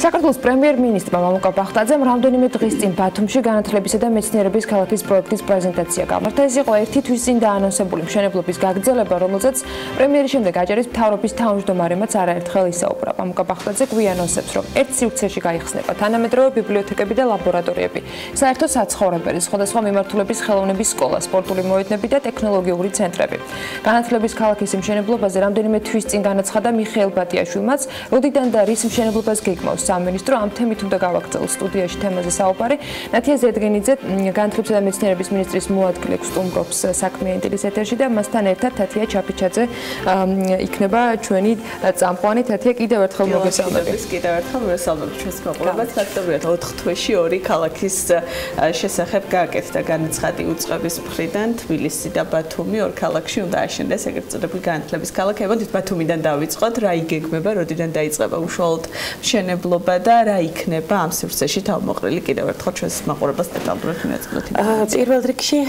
საქართველოს პრემიერ-მინისტრმა მამუკა ბახტაძემ რამდენიმე დღის წინ ბათუმში განათლებისა და მეცნიერების ქალაქის პროექტის პრეზენტაცია გამართა. ეს იყო ერთი თვის წინ დაანონსებული მშენებლობის გაგრძელება, რომელზეც პრემიერის შემდეგ აჭარის მთავრობის თავმჯდომარემაც არაერთხელ ისაუბრა. მამუკა ბახტაძე გვიანონსებს, რომ ერთ სივრცეში გაიხსნება თანამედროვე ბიბლიოთეკები და ლაბორატორიები, საერთო საცხოვრებელი, სხვადასხვა მიმართულების ხელოვნების სკოლა, სპორტული მოედნები და ტექნოლოგიური ცენტრები. განათლების ქალაქის მშენებლობაზე რამდენიმე თვის წინ განაცხადა მიხეილ ბატიაშვილმაც, როდიდან და რის მშენებლობას გეგმავს სამინისტრო, ამ თემით უნდა გავაგრძელოთ სტუდიაში თემაზე საუბარი. ნათია ზედგენიძე, განათლებისა და მეცნიერების მინისტრის მოადგილე გსტუმრობს საქმე ინტელის ეთერში და მასთან ერთად თათია ჩაფიჩაძე იქნება ჩვენი წამყვანი. თათია, კიდევ ერთხელ მოგესალმებით. კიდევ ერთხელ მოგესალმებით ჩვენს მოყოლებას. ფაქტობრივად 4 თვეში 2 ქალაქის შესახებ გააკეთა განაცხადი უწყების მხრიდან თბილისი და ბათუმი ორ ქალაქში უნდა აშენდეს ეგრეთ წოდებული განათლების ქალაქი. მოდით ბათუმიდან დავიწყოთ, რა იგეგმება, როდიდან დაიწყება უშუალოდ მშენებლობა და რა იქნება ამ სივრცეში თავმოყრილი კიდევ ერთხელ ჩვენს მაყურებელს დეტალურად მიაწყდოთ. პირველ რიგში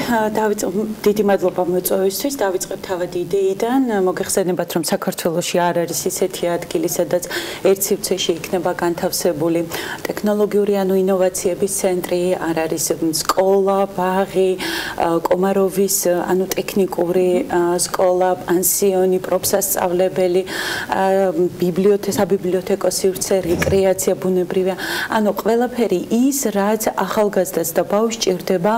დიდი მადლობა მოწვევისთვის. დავიწყებ თავად იდეიდან. მოგეხსენებათ, რომ საქართველოში არ არის ისეთი ადგილი, სადაც ერთ სივრცეში იქნება განთავსებული ტექნოლოგიური ანუ ინოვაციების ცენტრი, არ არის სკოლა, ბაღი, კომაროვის ანუ ტექნიკური სკოლა, პანსიონი, პროფსასწავლებელი, საბიბლიოთეკო სივრცე, რეკრეაცია, ბუნებრივია, ანუ ყველაფერი ის, რაც ახალგაზრდას და ბავშვს ჭირდება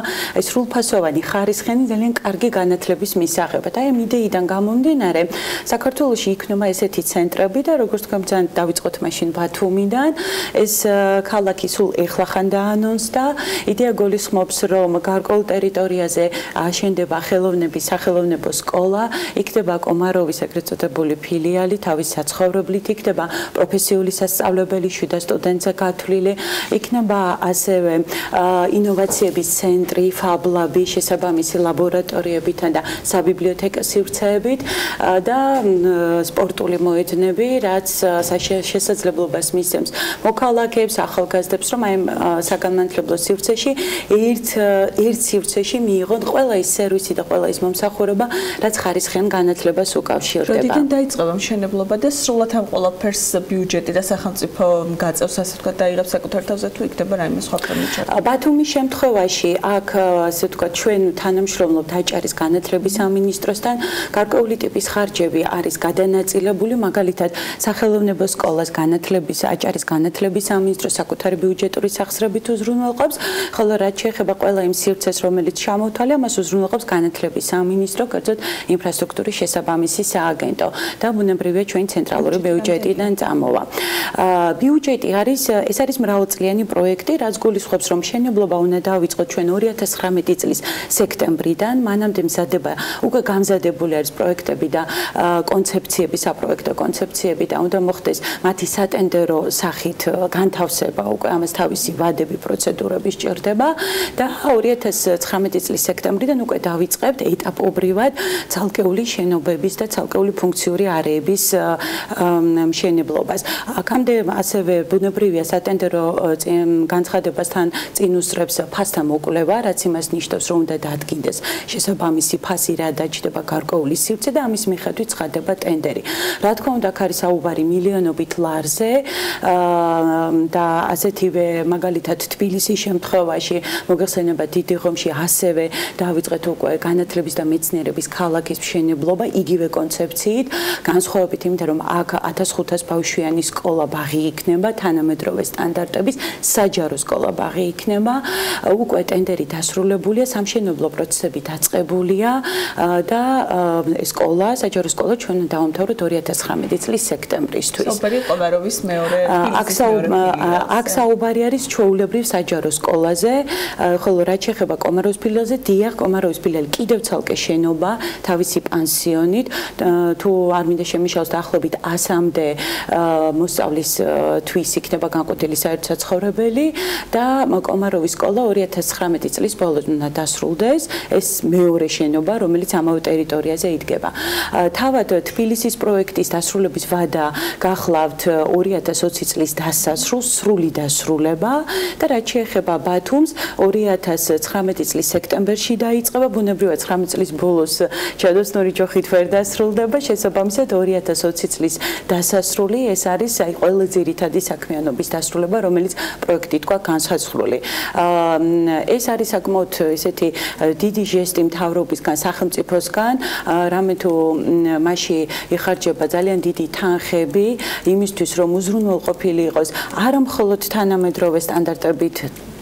სრულფასოვანი ხარისხიანი ძალიან კარგი განათლების მისაღებად. აი ამ იდეიდან გამომდინარე, საქართველოში იქნება ესეთი ცენტრები და როგორც თქვენ ძალიან დავიწყოთ მაშინ ბათუმიდან, ეს ქალაქი სულ ეხლახან დაანონსდა. იდეა გულისხმობს, რომ გარკვეულ ტერიტორიაზე აშენდება ხელოვნების სახელოვნებო სკოლა, იქნება კომაროვის ეგრეთ წოდებული ფილიალი, თავის საცხოვრებლით, იქნება პროფესიული სასწავლებელი, 7 სტუდენტზე გათვლილი, იქნება ასევე ინოვაციების ცენტრი, ფაბლაბი, შესაბამისი ლაბორატორიებითან და საბიბლიოთეკო სივრცეებით და სპორტული მოედნები, რაც შესაძლებლობას მისცემს მოქალაქეებს, ახალგაზრდებს, რომ აი საგანმანათლებლო სივრცეში ერთ სივრცეში მიიღონ ყველა ის სერვისი და ყველა ის მომსახურება, რაც ხარისხიან განათლებას უკავშირდება. როდიდან დაიწყება მშენებლობა და სრულად ამ ყველაფერს ბიუჯეტი და სახელმწიფო გაწევს, ასე ვთქვათ, დაიღებს საკუთარ თავზე თუ იქნება რაიმე სხვა პრემიერ? ბათუმის შემთხვევაში აქ ასე ვთქვათ, ჩვენ თანამშრომლობთ აჭარის განათლების სამინისტროსთან, გარკვეული ტიპის ხარჯები არის გადანაწილებული, მაგალითად, სახელოვნებო სკოლას აჭარის განათლების სამინისტრო საკუთარი ბიუჯეტური სახსრებით უზრუნველყოფს, ხოლო რაც შეეხება ყველა იმ სივრცეს, რომელიც ჩამოთვალე, მას უზრუნველყოფს განათლების სამინისტრო, კერძოდ ინფრასტრუქტურის შესაბამისი სააგენტო და ბუნებრივია ჩვენი ცენტრალური ბიუჯეტიდან წამოვა. ბიუჯეტი ეს არის მრავალწლიანი პროექტი, რაც გულისხმობს, რომ მშენებლობა უნდა დავიწყოთ ჩვენ 2019 წლის სექტემბრიდან, მანამდე მზადება უკვე გამზადებული არის პროექტები და კონცეფციები, საპროექტო კონცეფციები და უნდა მოხდეს მათი სატენდერო სახით განთავსება, უკვე ამას თავისი ვადები, პროცედურები სჭირდება და 2019 წლის სექტემბრიდან უკვე დავიწყებთ ეტაპობრივად ცალკეული შენობების და ცალკეული ფუნქციური არეების მშენებლობას. აქამდე ასევე ბუნებრივია სატენდერო განცხადებასთან წინ უსწრებს ფასთან მოკვლევა, რაც იმას ნიშნავს, რომ უნდა დადგინდეს შესაბამისი ფასი, რა დაჭდება გარკვეული სივრცე და ამის მიხედვით ცხადდება ტენდერი. რა თქმა უნდა, აქ არის საუბარი მილიონობით ლარზე და ასეთივე მაგალითად თბილისის შემთხვევაში მოგეხსენება დიდი ღომში ასევე დავიწყეთ უკვე განათლების და მეცნიერების ქალაქის მშენებლობა იგივე კონცეფციით, განსხვავებით იმით, რომ აქ 1500 ბავშვიანი სკოლა ბაღი იქნება, თანამედროვე სტანდარტების საჯარო სკოლა ბაღი იქნება, უკვე ტენდერი დასრულებულია, სამშენებლო პროცესები დაწყებულია და სკოლა, საჯარო სკოლა ჩვენ დავამთავროთ 2019 წლის სექტემბრისთვის. კომაროვის მეორე აქ საუბარი არის ჩვეულებრივ საჯარო სკოლაზე, ხოლო რაც შეეხება კომაროვის ფილიალზე, დიახ, კომაროვის ფილიალი კიდევ ცალკე შენობა, თავისი პანსიონით, თუ არ მინდა შემიშალოს დაახლოებით 100-მდე მოსწავლის თვის იქნება განყოფილი საერთო საცხოვრებელი და კომაროვის სკოლა 2019 წლის ბოლოს უნდა დასრულდეს, ეს მეორე შენობა, რომელიც ამავე ტერიტორიაზე იდგება. თავად თბილისის პროექტის დასრულების ვადა გახლავთ 2020 წლის დასასრულს, სრული დასრულება და რაც შეეხება ბათუმს 2019 წლის სექტემბერში დაიწყება, ბუნებრივად 19 წლის ბოლოს ჩადოსნური ჯოხით ვერ დასრულდება, შესაბამისად 2020 წლის დასასრული ეს არის აი ყველა ძირითადი საქმიანობის დასრულება, რომელიც პროექტი თქვა განსაზღვრული. ეს არის საკმაოდ ესეთი დიდი ჟესტი მთავრობისგან, სახელმწიფოსგან, რამე თუ მასში იხარჯება ძალიან დიდი თანხები იმისთვის, რომ უზრუნველყოფილი იყოს არა მხოლოდ თანამედროვე სტანდარტებით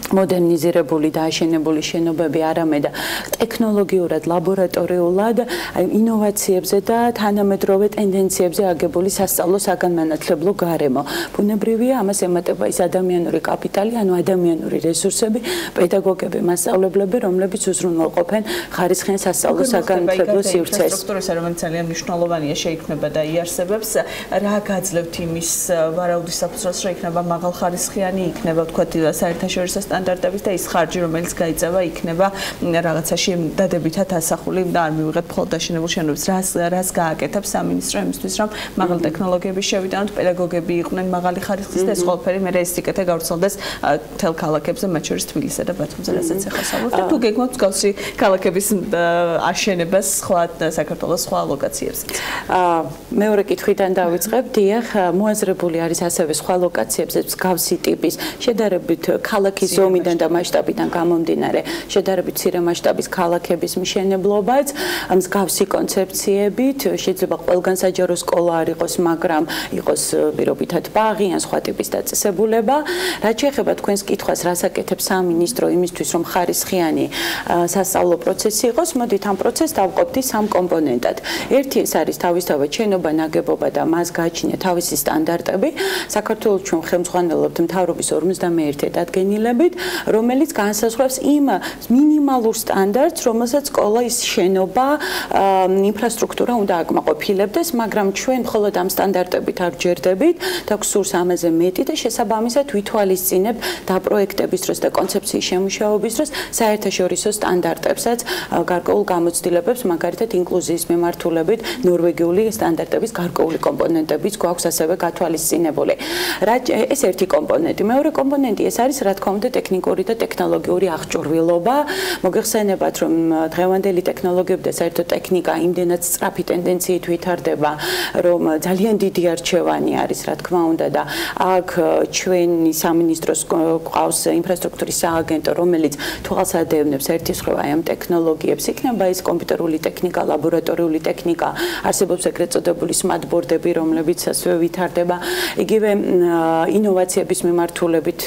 მოდერნიზირებული და აშენებული შენობები, არამედ ტექნოლოგიურად, ლაბორატორიულად ინოვაციებზე და თანამედროვე ტენდენციებზე აგებული სასწავლო საგანმანათლებლო გარემო. ბუნებრივია, ამას ემატება ის ადამიანური კაპიტალი, ანუ ადამიანური რესურსები, პედაგოგები, მასწავლებლები, რომლებიც უზრუნველყოფენ ხარისხიან სასწავლო საგანმანათლებლო სივრცეს. ინფრასტრუქტურის, რომელიც ძალიან მნიშვნელოვანია, შეიქმნება და იარსებებს, რა გაძლევთ იმის ვარაუდის საფუძველს, რომ იქნება მაღალხარისხიანი, იქნება თქვათ საერთაშორისო სტანდარტების და ის ხარჯი, რომელიც გაიწევა, იქნება რაღაცაში დადებითად ასახული და არ მივიღეთ მხოლოდ დაშენებულ შენობებს. რას გააკეთებ სამინისტრო იმისთვის, რომ მაღალი ტექნოლოგიები შევიდანოთ, პედაგოგები იყვნენ მაღალი ხარისხის და ეს ყველაფერი მე ეს სიკეთე გავრცელდეს მთელ ქალაქებზე, მათ შორის თბილისსა და ბათუმზე, რასაც ახლა საუბრობთ. თუ გეგმავთ მსგავსი ქალაქების აშენებას სხვა საქართველოს სხვა ლოკაციებზე. მეორე კითხვიდან დავიწყებ. დიახ, მოაზრებული არის ასევე სხვა ლოკაციებზე მსგავსი ტიპის შედარებით ქალაქის ზომიდან და მასშტაბიდან გამომდინარე შედარებით მცირე მასშტაბის ქალაქების მშენებლობაც მსგავსი კონცეფციებით შეიძლება ყველგან საჯარო სკოლა არ იყოს, მაგრამ იყოს პირობითად ბაღი ან სხვა ტიპის დაწესებულება. რაც შეეხება თქვენს კითხვას, რას აკეთებს სამინისტრო იმისთვის, რომ ხარისხიანი სასწავლო პროცესი იყოს, მოდით ამ პროცესს დავყოფთ სამ კომპონენტად. ერთი ეს არის თავისთავად შენობა, ნაგებობა და მას გააჩნია თავისი სტანდარტები. საქართველოს ჩვენ ხელმძღვანელობთ მთავრობის 51 დადგენილებით, რომელიც განსაზღვრავს იმ მინიმალურ სტანდარტს, რომელსაც სკოლის შენობა, ინფრასტრუქტურა უნდა აკმაყოფილებდეს, მაგრამ ჩვენ მხოლოდ ამ სტანდარტებით არ ვჯერდებით და გვსურს ამაზე მეტი და შესაბამისად ვითვალისწინებთ დაპროექტების დროს და კონცეფციის შემუშავების დროს საერთაშორისო სტანდარტებსაც, გარკვეულ გამოცდილებებს, მაგალითად ინკლუზიის მიმართულებით ნორვეგიული სტანდარტების გარკვეული კომპონენტებიც გვაქვს ასევე გათვალისწინებული. ეს ერთი კომპონენტი. მეორე კომპონენტი ეს არის, რა თქმა უნდა, ტექნიკური და ტექნოლოგიური აღჭურვილობა. მოგეხსენებათ, რომ დღევანდელი ტექნოლოგიები და საერთოდ ტექნიკა იმდენად სწრაფი ტენდენციით ვითარდება, რომ ძალიან დიდი არჩევანი არის, რა თქმა უნდა, და აქ ჩვენი სამინისტროს ყავს ინფრასტრუქტურის სააგენტო, რომელიც თვალს ადევნებს ერთის ხრივ აი ამ ტექნოლოგიებს. იქნება ის კომპიუტერული ტექნიკა, ლაბორატორიული ტექნიკა, არსებობს ეგრეთ წოდებული სმარტბორდები, რომლებიც ასევე ვითარდება. იგივე ინოვაციების მიმართულებით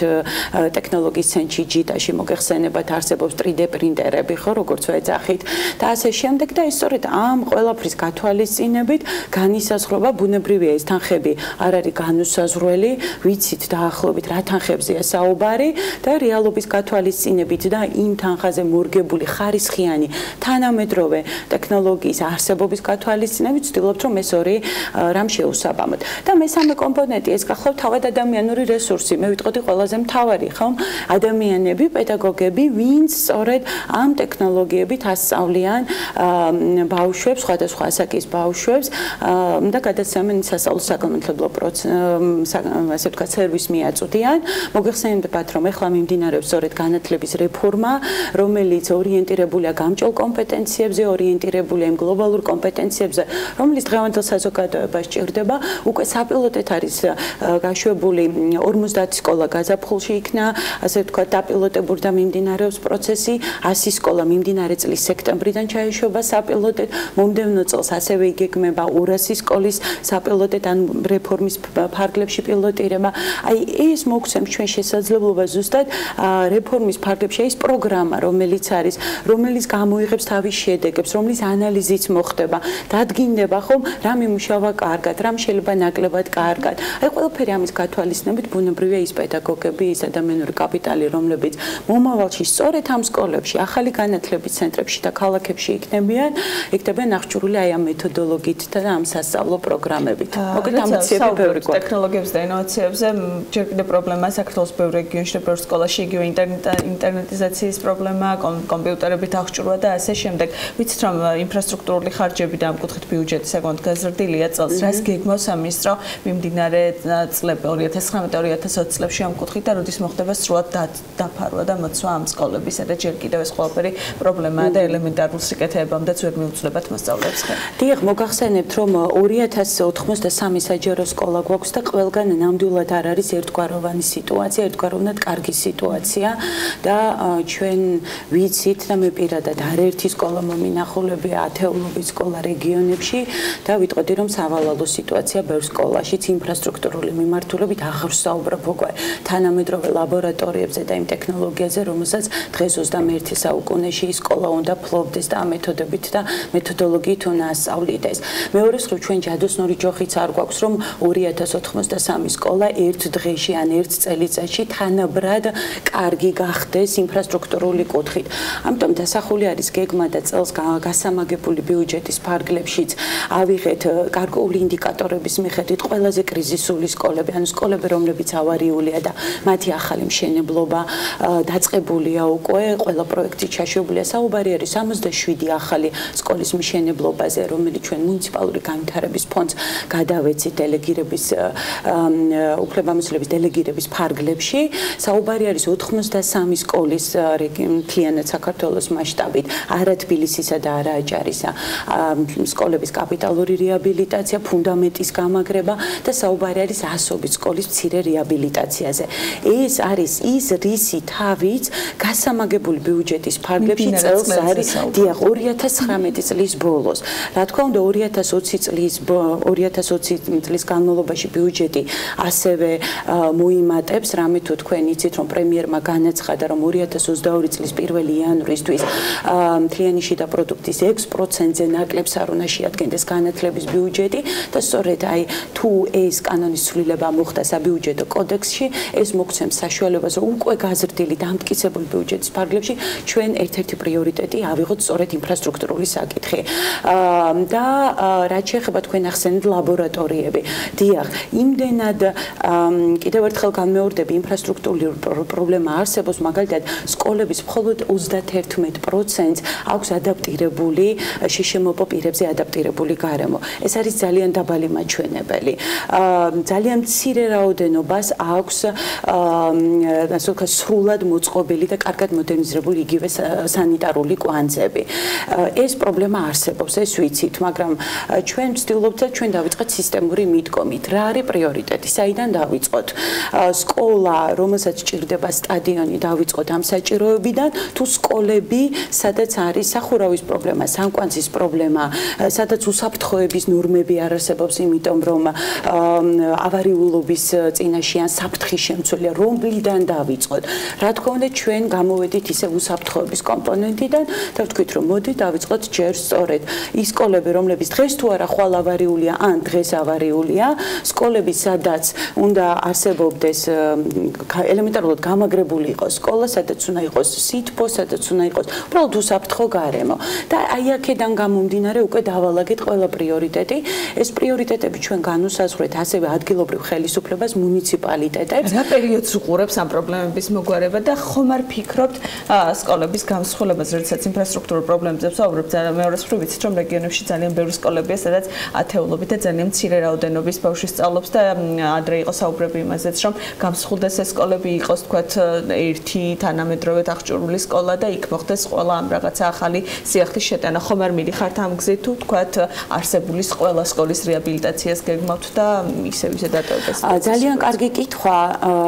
ტექნოლოგიის ცენტრი ჯიტაში მოგეხსენებათ, არსებობს 3D პრინტერები, ხო, როგორც ვეძახით და ასე შემდეგ და ის სწორედ ამ ყველაფრის გათვალისწინებით განისაზღვრება, ბუნებრივია ეს თანხები არ არის განუსაზღვრელი, ვიცით დაახლოებით რა თანხებზეა საუბარი და რეალობის გათვალისწინებით და იმ თანხაზე მორგებული ხარისხიანი თანამედროვე ტექნოლოგიის არსებობის გათვალისწინებით ვცდილობთ, რომ ეს ორი რამ შეუსაბამოთ. და მესამე კომპონენტი ეს გახლავთ თავად ადამიანური რესურსი. მე ვიტყოდი ყველაზე მთავარი, ხო? ადამიანები, პედაგოგები, ვინც სწორედ ამ ტექნოლოგიებით ასწავლიან ბავშვებს, სხვადასხვა ასაკის ბავშვებს და გადაცემენ სასწავლო საგანმანათლებლო ასე ვთქვათ, სერვისს მიაწვდიან. მოგეხსენებათ, რომ ეხლა მიმდინარეობს სწორედ განათლების რეფორმა, რომელიც ორიენტირებულია გამჭოლ კომპეტენციებზე, ორიენტირებულია იმ გლობალურ კომპეტენციებზე, რომელიც დღევანდელ საზოგადოებას ჭირდება. უკვე საპილოტეთ არის გაშვებული 50 სკოლა გაზაფხულში იქნა, ასე ვთქვათ, დაპილოტებული და მიმდინარეობს პროცესი. 100 სკოლა მიმდინარე წლის სექტემბრიდან ჩაეშვება საპილოტეთ. მომდევნო წელს ასევე იგეგმება 200 სკოლის საპილოტეთ ან რეფორმის ფარგლებში პილოტირება. აი ეს მოგცემს ჩვენ შესაძლებლობა ზუსტად რეფორმის ფარგლებში ის პროგრამა, რომელიც არის, რომელიც გამოიღებს თავის შედეგებს, რომლის ანალიზიც მოხდება, დადგინდება ხომ, რა მიმუშავა კარგად, რა შეიძლება ნაკლებად კარგად. აი ყველაფერი ამის გათვალისწინებით ბუნებრივია ის პედაგოგები, ის ადამიანური კაპიტალი, რომლებიც მომავალში სწორედ ამ სკოლებში, ახალი განათლების ცენტრებში და ქალაქებში იქნებიან აღჭურვილი აი ამ მეთოდოლოგიით და ამ სასწავლო პროგრამებით. მოკლედ ამბიციები ბევრი გვაქვს. ტექნოლოგიებზე და ინოვაციებზე ჯერ კიდევ პრობლემაა საქართველოს ბევრ რეგიონში და ბევრ სკოლაში, იგივე ინტერნეტიზაციის პრობლემა, კომპიუტერებით აღჭურვა და ასე შემდეგ. ვიცით, რომ ინფრასტრუქტურული ხარჯები და ამ კუთხით ბიუჯეტი საკმაოდ გაზრდილია წელს. რას გეგმავს სამინისტრო მიმდინარე წლებში 2019-2020 წლებში ამ კუთხით და როდის მოხდება სრულად დაფარვა და მოცვა ამ სკოლებისა და ჯერ კიდევ ეს ყველაფერი პრობლემაა და ელემენტარულ სიკეთეებამდე ვერ მიუძლებათ მოსწავლეებს ხელი. დიახ, მოგახსენებთ, რომ 2083 საჯარო სკოლა გვაქვს და ყველგან ნამდვილად არ არის ერთგვაროვანი სიტუაცია, ერთგვაროვნად კარგი სიტუაცია და ჩვენ ვიცით და მე პირადად არაერთი სკოლა მომინახულები, ათეულობით სკოლა რეგიონებში და ვიტყოდი, რომ სავალალო სიტუაცია ბევრ სკოლაშიც ინფრასტრუქტურული მიმართულებით აღარ საუბრობ უკვე თანამედროვე ლაბორატორიებზე და იმ ტექნოლოგიაზე, რომელსაც დღეს 21 საუკუნეში სკოლა უნდა ფლობდეს და მეთოდებით და მეთოდოლოგიით უნდა ასწავლიდეს. მეორე მხრივ ჩვენ ჯადოსნური ჯოხიც არ გვაქვს, რომ 2083 სკოლა ერთ დღეში ან ერთ წელიწადში თანაბრად კარგი გახდეს ინფრასტრუქტურული კუთხით. ამიტომ დასახული არის გეგმა და წელს გასამაგებული ბიუჯეტის ფარგლებშიც ავიღეთ გარკვეული ინდიკატორების მიხედვით ყველაზე კრიზისული სკოლები, ანუ სკოლები, რომლებიც ავარიულია და მათი ახალი მშენებლობა დაწყებულია უკვე, ყველა პროექტი ჩაშვებულია. საუბარი არის 67 ახალი სკოლის მშენებლობაზე, რომელიც ჩვენ მუნიციპალური განვითარების ფონდს გადავეცით დელეგირების უფლებამოსილების დელეგირების ფარგლებში. საუბარი არის 83 სკოლის მთლიანად საქართველოს მასშტაბით, არა თბილისისა და არა აჭარისა სკოლების კაპიტალური რეაბილიტაცია, ფუნდამენტის გამაგრება და საუბარი არის 100 სკოლის მცირე რეაბილიტაციაზე. ეს არის ის რისი თავიც გასამაგებული ბიუჯეტის ფარგლებში წელს არის 2019 წლის ბოლოს. რა თქმა უნდა 2020 წლის განმავლობაში ბიუჯეტი ასევე მოიმატებს, რამე თუ თქვენ იცით, რომ პრემიერმა განაცხადა, რომ 2022 წლის 1 იანვრისთვის მთლიანი შიდა პროდუქტის 6%-ზე ნაკლებს არ უნდა შეადგენდეს განათლების ბიუჯეტი და სწორედ აი თუ ეს კანონის ცვლილება მოხდა საბიუჯეტო კოდექსში, ეს მოგცემს საშუალებას, რომ უკვე გაზრდილი დამტკიცებული ბიუჯეტის ფარგლებში ჩვენ ერთ-ერთი პრიორიტეტი ავიღოთ სწორედ ინფრასტრუქტურული საკითხი. და რაც შეეხება თქვენ ახსენეთ ლაბორატორიები. დიახ, იმდენად კიდევ ერთხელ განმეორდები, ინფრასტრუქტურული პრობლემა არსებობს, მაგალითად, სკოლების მხოლოდ 31% აქვს ადაპტირებული შეშემოყო პირებზე ადაპტირებული გარემო. ეს არის ძალიან დაბალი მაჩვენებელი. ძალიან მცირე რაოდენობას აქვს ასე ვთქვათ, სრულად მოწყობილი და კარგად მოდერნიზებული იგივე სანიტარული კვანძები. ეს პრობლემა არსებობს, ეს ვიცით, მაგრამ ჩვენ ვცდილობთ და ჩვენ დავიწყეთ სისტემური მიდგომით. რა არის პრიორიტეტი? საიდან დავიწყოთ? სკოლა, რომელსაც ჭირდება სტადიონი, დავიწყოთ ამ საჭიროებიდან, თუ სკოლები, სადაც არის სახურავის პრობლემა, სამკვანძის პრობლემა, სადაც უსაფრთხოების ნორმები არ არსებობს, იმიტომ რომ ავარიულობის წინაშე ან საფრთხის შემცველია, რომლიდან დავიწყოთ? რა თქმა უნდა, ჩვენ გამოვედით ისე უსაფრთხოების კომპონენტიდან და ვთქვით, რომ მოდი დავიწყოთ ჯერ სწორედ ის სკოლები, რომლებიც დღეს თუ არა ხვალ ავარიულია ან დღეს ავარიულია, სკოლები, სადაც უნდა არსებობდეს ელემენტარულად გამაგრებული იყოს სკოლა, სადაც უნდა იყოს სითბო, სადაც უნდა იყოს უბრალოდ უსაფრთხო გარემო. და აი აქედან გამომდინარე უკვე დავალაგეთ ყველა პრიორიტეტი. ეს პრიორიტეტები ჩვენ განუსაზღვრეთ ასევე ადგილობრივ ხელისუფლებას, მუნიციპალიტეტებს. რა პერიოდს უყურებს ამ პრობლემების მოგვარება და ხომ არ ფიქრობთ სკოლების გამსხვილებას, როდესაც ინფრასტრუქტურულ პრობლემებზე ვსაუბრობთ, მეორე მხრივ ვიცით, რომ რეგიონებში ძალიან ბევრი სკოლებია, სადაც ათეულობით და ძალიან მცირე რაოდენობის ბავშვი სწავლობს და ადრე იყო საუბრები იმაზეც, რომ გამსხვილდეს ეს სკოლები იყოს, თქვათ, ერთი თანამედროვე აღჭურვილი სკოლა და იქ მოხდეს ყველა ამ რაღაცა ახალი სიახლის შეტანა. ხომ არ მიდიხართ ამ გზით თუ თქვათ არსებული ყველა სკოლის რეაბილიტაციას გეგმავთ და ისევ დატოვებას? ძალიან კარგი კითხვა.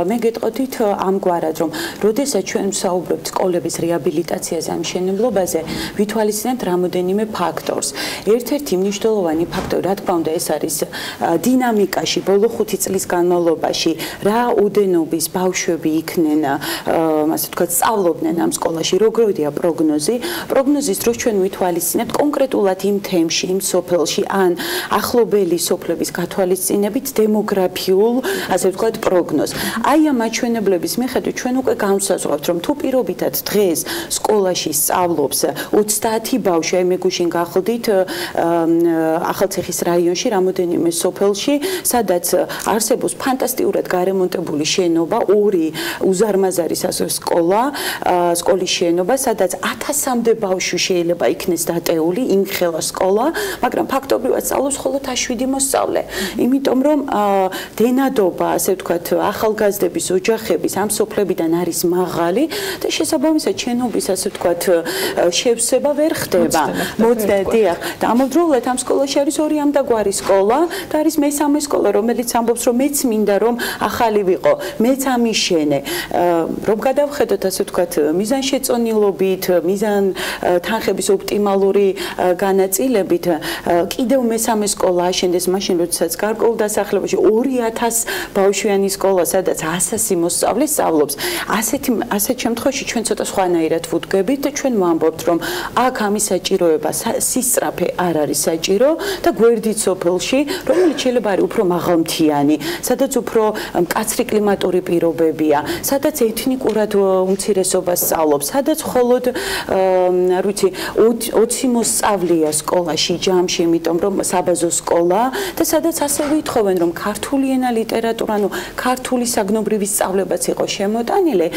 მე გეტყოდით ამგვარად, რომ როდესაც ჩვენ ვსაუბრობთ სკოლების რეაბილიტაციაზე, ამ მშენებლობაზე, ვითვალისწინებთ რამოდენიმე ფაქტორს. ერთ-ერთი მნიშვნელოვანი ფაქტორი, რა თქმა უნდა, ეს არის დინამიკაში, ბოლო 5 წლის განმავლობაში, რა ოდენობის ბავშვები იქნენ, ასე ვთქვათ, სწავლობდნენ ამ სკოლაში, როგორია პროგნოზი. პროგნოზის დროს ჩვენ ვითვალისწინებთ კონკრეტულად იმ თემში, იმ სოფელში, ან ახლობელი სოფლების გათვალისწინებით დემოგრაფიულ, ასე ვთქვათ, პროგნოზს. აი ამ მაჩვენებლების მიხედვით ჩვენ უკვე განსაზღვრავთ, რომ თუ პირობითად დღეს სკოლაში სწავლობს 30 ბავშვი, აი მე გუშინ გახლდით ახალციხის რაიონში, რამოდენიმე სოფელში, სადაც არსებობს ფანტასტიკურად გარემონტებული შენობა, ორი უზარმაზარი სკოლის შენობა, სადაც 1000-მდე ბავშვი შეიძლება იქნეს დატეული, იმხელა სკოლა, მაგრამ ფაქტობრივად სწავლობს მხოლოდ 7 მოსწავლე. იმიტომ რომ დენადობა, ასე ვთქვათ, ახალგაზრდების ოჯახების ამ სოფლებიდან არის მაღალი და შესაბამისად შენობის ასე ვთქვათ შევსება ვერ ხდება. მოწდედია. და ამავდროულად ამ სკოლაში არის ორი ამდაგვარი სკოლა და არის მესამე სკოლა, რომელიც ამბობს, რომ მეც მინდა რომ ახალი ვიყო, მეც ამიშენე. რომ გადავხედოთ ასე ვთქვათ მიზანშეწონილობით, მიზან თანხების ოპტიმალური განაწილებით, კიდევ მესამე სკოლა აშენდეს მაშინ, როდესაც გარკვეულ დასახლებაში 2000 ბავშვიანი სკოლა, სადაც 100 მოსწავლე სწავლობს. ასეთ შემთხვევაში ჩვენ ცოტა სხვანაირად ვუდგებით და ჩვენ ვამბობთ, რომ აქ ამის საჭიროება სისწრაფე არ არის საჭირო და გვერდით სოფელში, რომელიც შეიძლება არის უფრო მაღალმთიანი, სადაც უფრო მკაცრი კლიმატური პირობებია, სადაც ეთნიკურად უმცირესობა სწავლობს, სადაც მხოლოდ არ ვიცი 20 მოსწავლეა სკოლაში ჯამში, იმიტომ რომ საბაზო სკოლა და სადაც ასევე ითხოვენ რომ ქართული ენა, ლიტერატურა, ანუ ქართული საგნობრივი სწავლებაც იყო შემოტანილი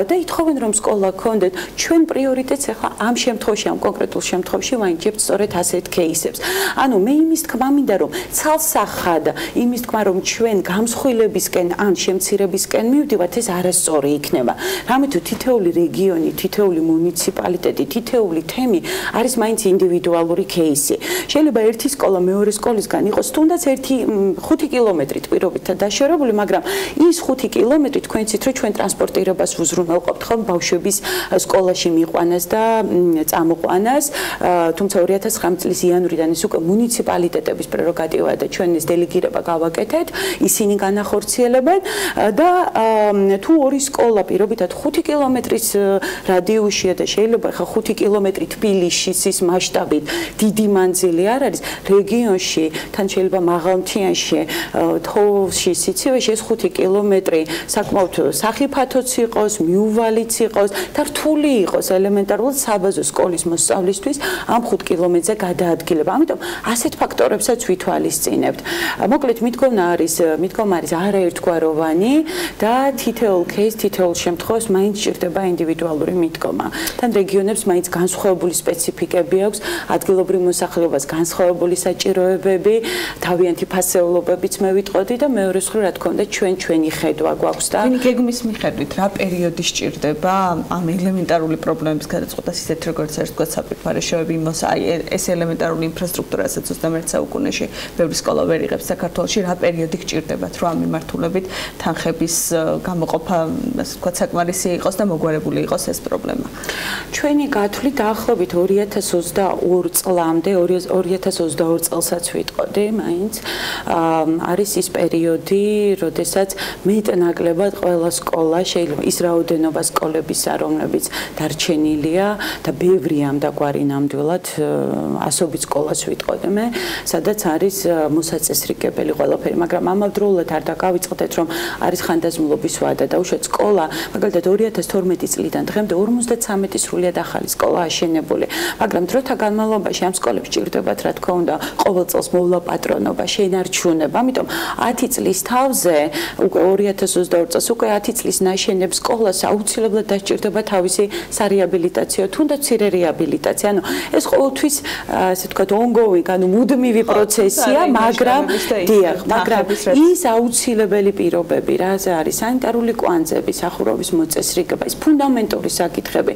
და ითხოვენ რომ სკოლა გქონდეთ. ჩვენ პრიორიტეტს ახლა ამ შემთხვევაში, ამ კონკრეტულ შემთხვევაში ვაინჯებთ სწორედ ასეთ кейსებს. ანუ მე იმის თქმა მინდა რომ ცალსახად იმის თქმა რომ ჩვენ გამსხვილებისკენ ან შემცირებისკენ მივდივართ, ეს არასწორი იქნება. რამე თუ თითოეული რეგიონი, თითოეული მუნიციპალიტეტი, თითოეული თემი არის მაინც ინდივიდუალური кейსი. შეიძლება ერთი სკოლა მეორე სკოლისგან იყოს თუნდაც 5 კილომეტრით პირობით დაშორებული, მაგრამ ის 5 კილომეტრი თქვენცით რომ ჩვენ ტრანსპორტირებას უზრუნველყოფთ ხომ ბავშვების სკოლაში მიყვანას და წამოყვანას, თუმცა 2009 წლის იანვრიდან ის უკვე მუნიციპალიტეტების პრეროგატივაა და ჩვენ ეს დელეგირება გავაკეთეთ, ისინი განახორციელებენ და თუ ორი სკოლა პირობითად 5 კილომეტრის რადიუსია და შეიძლება ხა 5 კილომეტრი თბილისის ის მასშტაბით დიდი მანძილი არ არის, რეგიონში თან შეიძლება მაღალმთიანში, თოვში, სიცივეში ეს 5 კილომეტრი საკმაოდ სახიფათოც იყოს, მიუვალიც იყოს და რთული იყოს ელემენტარულად საბაზო სკოლის მოსწავლისთვის ამ 5 კილომეტრზე გადაადგილება. ამიტომ ასეთ ფაქტორებსაც ვითვალისწინებთ. მოკლედ მიდგომა არის არაერთგვაროვანი და თითოეულ кейს, თითოეულ შემთხვევას მაინც ჭირდება ინდივიდუალური მიდგომა. თან რეგიონებს მაინც განსხვავებული სპეციფიკები აქვს, ადგილობრივ მოსახლეობას განსხვავებული საჭიროებები, თავიანთი ფასეულობებიც მე ვიტყოდი და მეორე მხრივ რა თქმა უნდა ჩვენი ხედვა გვაქვს და ვინ გეგმის მიხედვით რა პერიოდი სჭირდება ამ ელემენტარული პრობლემების გადაწყვეტას, ისეთ როგორც არის თქვა საფირფარე შევები იმას, აი ეს ელემენტარული ინფრასტრუქტურა, რასაც 21 საუკუნეში ბევრი სკოლა ვერ იღებს საქართველოში, რა პერიოდი გჭირდებათ, რომ ამ მიმართულებით თანხების გამოყოფა, ასე ვთქვა, საკმარისი იყოს და მოგვარებული იყოს ეს პრობლემა. ჩვენი გათვლით დაახლოებით 2022 წლამდე, 2022 წელსაც ვიტყოდი, მაინც არის ის პერიოდი, როდესაც მეტნაკლებად ყველა სკოლა შეიძლება ის რაოდენობა სკოლებისა, რომლებიც დარჩენილია და ბევრი ამდაგვარი ნამდვილად ასობით სკოლას ვიტყოდი მე, სადაც არის მოსაწესრიგებელი ყველაფერი, მაგრამ ამავდროულად არ დაგავიწყდეთ, რომ არის ხანდაზმულობის ვადა და უშუალოდ სკოლა, მაგალითად 2012 წლიდან დღემდე 53 სრულიად ახალი სკოლა აშენებული, მაგრამ დროთა განმავლობაში ამ სკოლებს ჭირდებათ, რა თქმა უნდა, ყოველ წელს მოვლა პატრონობა, შენარჩუნება, ამიტომ 10 წლის თავზე, უკვე 2022 წელს უკვე 10 წლის ნაშენებ სკოლას აუცილებლად დასჭირდება თავისი სარეაბილიტაციო, თუნდაც მცირე რეაბილიტაცია. ანუ ეს ყოველთვის, ასე ვთქვათ, ongoing, ანუ მუდმივი პროცესია, მაგრამ ის აუცილებელი პირობები, რაზე არის სანიტარული კვანძები, სახურავის მოწესრიგება, ის ფუნდამენტური საკითხები,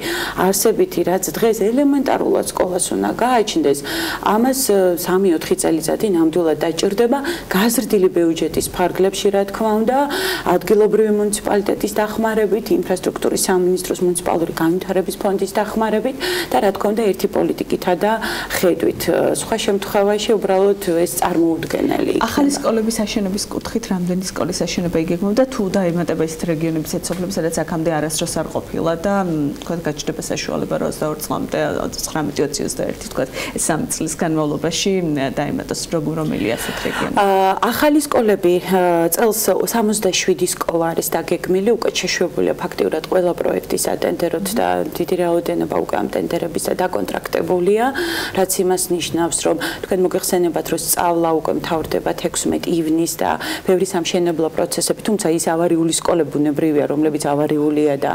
არსებითი, რაც დღეს ელემენტარულად სკოლას უნდა გააჩნდეს, ამას 3-4 წელიწადი ნამდვილად დაჭირდება გაზრდილი ბიუჯეტის ფარგლებში, რა თქმა უნდა, ადგილობრივი მუნიციპალიტეტის დახმარებით, ინფრასტრუქტურის სამინისტროს მუნიციპალური განვითარების ფონდის დახმარებით და რა თქმა უნდა ერთი პოლიტიკითა და ხედვით. სხვა შემთხვევაში უბრალოდ ეს წარმოუდგენელი. ახალი სკოლების აშენების კუთხით რამდენი სკოლის აშენება იგეგმებოდა თუ დაემატება ისეთ რეგიონების სოფლებს, სადაც აქამდე არასდროს არ ყოფილა და თქვა გაჩნდება საშუალება 22 წლამდე 19-21 თქვა ეს 3 წლის განმავლობაში დაემატოს რომელი ასეთ რეგიონი. ახალი სკოლები წელს 67 სკოლა არის დაგეგმილი, უკვე შეშვებულია ფაქტიურად ყველა პროექტის ატენდეროთ და დიდი რაოდენობა უკვე ამ ტენდერებისა დაკონტრაქტებულია, რაც იმას ნიშნავს, რომ თქვენ მოგეხსენებათ, რომ სწავლა უკვე მთავრდება 16 ივნის და ბევრი სამშენებლო პროცესები, თუმცა ის ავარიული სკოლები ბუნებრივია, რომლებიც ავარიულია და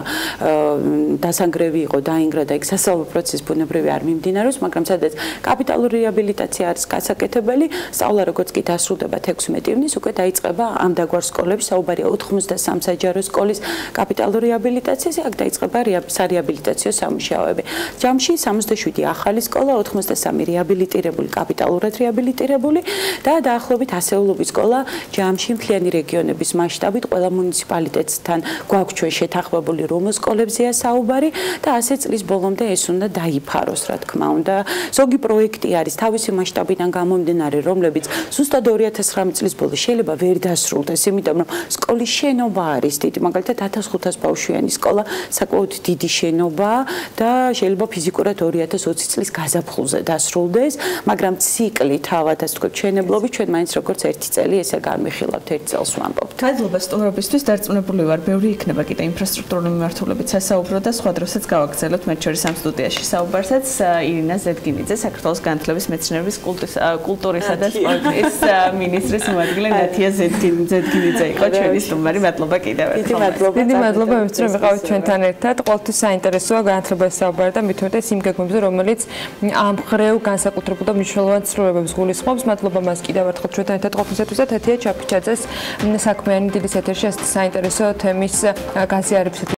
დასანგრევი იყო, დაინგრა და იქ სასწავლო პროცესი ბუნებრივი არ მიმდინარეობს, მაგრამ სადაც კაპიტალური რეაბილიტაცია არის გასაკეთებელი, სწავლა როგორც კი დასრულდება 16 ივნის, უკვე დაიწყება ამ დაგვარ სკოლებში, საუბარია 83 საჯარო სკოლის კაპიტალურ რეაბილიტაციაზე, აქ დაიწყება სარეაბილიტაციო სამუშაოები. ჯამში 67 ახალი სკოლა, 83 რეაბილიტირებული, კაპიტალურად რეაბილიტირებული და დაახლოებით ასეულობის სკოლა ჯამში მთლიანი რეგიონების მასშტაბით ყველა მუნიციპალიტეტთან გვაქვს ჩვენ შეთანხმებული რომ სკოლებზეა საუბარი და ასე წლის ბოლომდე ეს უნდა დაიფაროს, რა თქმა უნდა. ზოგი პროექტი არის თავისი მასშტაბიდან გამომდინარე, რომლებიც ზუსტად 2019 წლის ბოლოს შეიძლება ვერ დასრულდეს, იმიტომ რომ სკოლის შენობა არის დიდი, მაგალითად 1500 ბავშვიანი სკოლა, საკმაოდ დიდი შენობაა და შეიძლება ფიზიკურად 2020 წლის გაზაფხულზე დასრულდეს, მაგრამ ციკლი თავად ასე ვთქვათ, მშენებლობის ჩვენ მაინც როგორც ერთი წელი ესე განვიხილავთ, ერთ წელს ვამბობთ. მადლობა სტუმრობისთვის, დარწმუნებული ვარ, ბევრი იქნება კიდე ინფრასტრუქტურული მიმართულებით სასაუბრო და სხვა დროსაც გავაგრძელოთ მე შორის ამ სტუდიაში საუბარსაც. ირინა ზედგინიძე, საქართველოს განათლების, მეცნიერების, კულტურისა და სპორტის მინისტრის მოადგილე ნათია ზედგინიძე იყო ჩვენი სტუმარი. მადლობა კიდევ ერთხელ. დიდი მადლობა, იმისთვის რომ ვიყავით ჩვენთან ერთად. ყოველთვის საინტერესოა განათლებაზე საუბარი და მით უმეტეს იმ გეგმებზე, რომელიც ამ ხრევ განსაკუთრებულ და მნიშვნელოვან ცვლილებებს გულისხმობს. მადლობა მას კიდევ ერთხელ ჩვენთან ერთად ყოფნისათვის და თეთია ჩაფიჩაძეს საქმიანი დილის ეთერში ასეთი საინტერესო თემის გაზიარებისათვის.